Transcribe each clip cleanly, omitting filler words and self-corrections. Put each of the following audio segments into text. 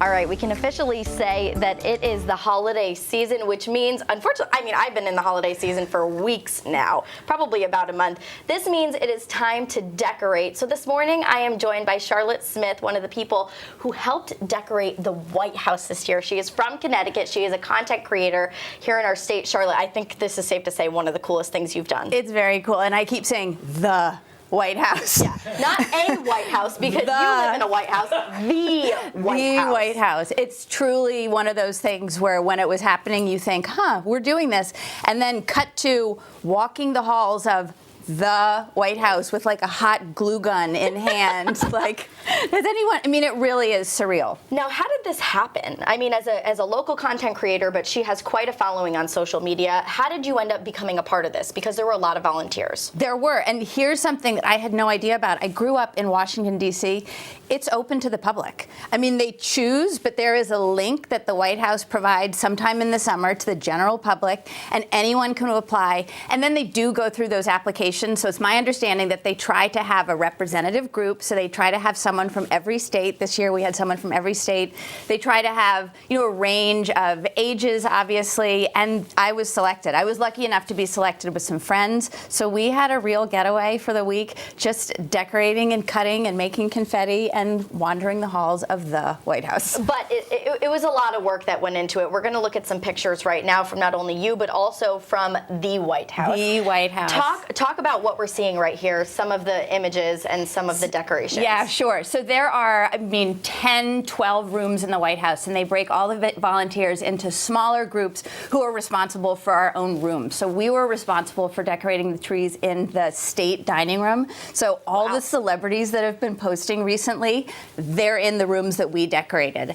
All right, we can officially say that it is the holiday season, which means, unfortunately, I've been in the holiday season for weeks now, probably about a month. This means it is time to decorate. So this morning, I am joined by Charlotte Smith, one of the people who helped decorate the White House this year. She is from Connecticut. She is a content creator here in our state. Charlotte, I think this is safe to say one of the coolest things you've done. It's very cool, and I keep saying the White House. Yeah, not a White House, because you live in a White House. The White House. It's truly one of those things where when it was happening, you think, we're doing this. And then cut to walking the halls of the White House with like a hot glue gun in hand. Like, does anyone, it really is surreal. Now, how did this happen? As a local content creator, but she has quite a following on social media. How did you end up becoming a part of this? Because there were a lot of volunteers. There were, and here's something that I had no idea about. I grew up in Washington, D.C. It's open to the public. They choose, but there is a link that the White House provides sometime in the summer to the general public, and anyone can apply. And then they do go through those applications. So it's my understanding that they try to have a representative group. So they try to have someone from every state. This year we had someone from every state. They try to have, a range of ages, obviously. And I was selected. I was lucky enough to be selected with some friends. So we had a real getaway for the week, just decorating and cutting and making confetti and wandering the halls of the White House. But it was a lot of work that went into it. We're going to look at some pictures right now from not only you, but also from the White House. The White House. Talk about what we're seeing right here, some of the images and some of the decorations. Yeah, sure. So there are, 10, 12 rooms in the White House, and they break all of it volunteers into smaller groups who are responsible for our own rooms. So we were responsible for decorating the trees in the state dining room. So all the celebrities that have been posting recently, they're in the rooms that we decorated.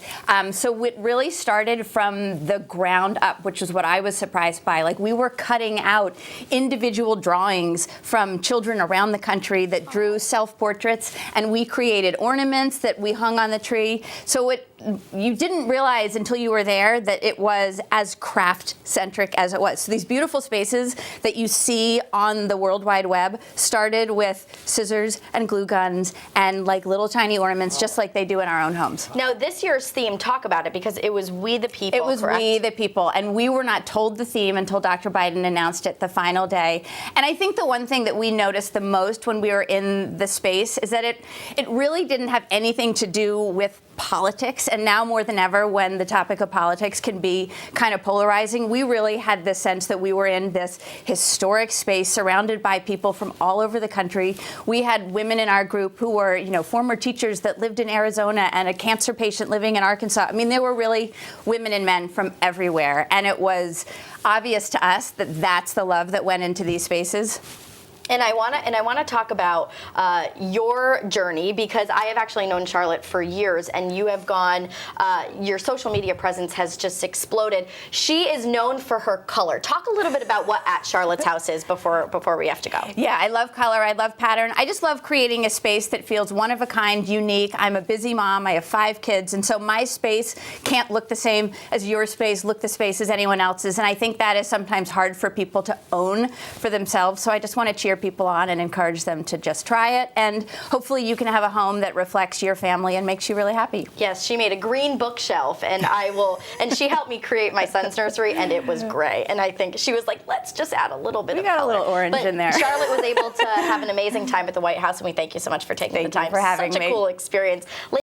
So it really started from the ground up, which is what I was surprised by. Like, we were cutting out individual drawings from children around the country that drew self-portraits, and we created ornaments that we hung on the tree. So you didn't realize until you were there that it was as craft-centric as it was. So these beautiful spaces that you see on the World Wide Web started with scissors and glue guns and like little tiny ornaments, just like they do in our own homes. Now, this year's theme, talk about it, because it was We the People, It was correct? We the People, and we were not told the theme until Dr. Biden announced it the final day. And I think the one thing that we noticed the most when we were in the space is that it really didn't have anything to do with politics. And now more than ever, when the topic of politics can be kind of polarizing, we really had the sense that we were in this historic space surrounded by people from all over the country. We had women in our group who were, former teachers that lived in Arizona and a cancer patient living in Arkansas. There were really women and men from everywhere. And it was obvious to us that that's the love that went into these spaces. And I want to talk about your journey, because I have actually known Charlotte for years, and you have gone. Your social media presence has just exploded. She is known for her color. Talk a little bit about what At Charlotte's House is before we have to go. Yeah, I love color. I love pattern. I just love creating a space that feels one of a kind, unique. I'm a busy mom. I have 5 kids, and so my space can't look the same as your space, look the space as anyone else's. And I think that is sometimes hard for people to own for themselves. So I just want to cheer people on and encourage them to just try it, and hopefully you can have a home that reflects your family and makes you really happy. Yes, she made a green bookshelf, and and she helped me create my son's nursery, and it was gray. And I think she was like, let's just add a little bit of color. We got a little orange in there. Charlotte was able to have an amazing time at the White House, and we thank you so much for taking the time. Thank you for having me. Such a cool experience.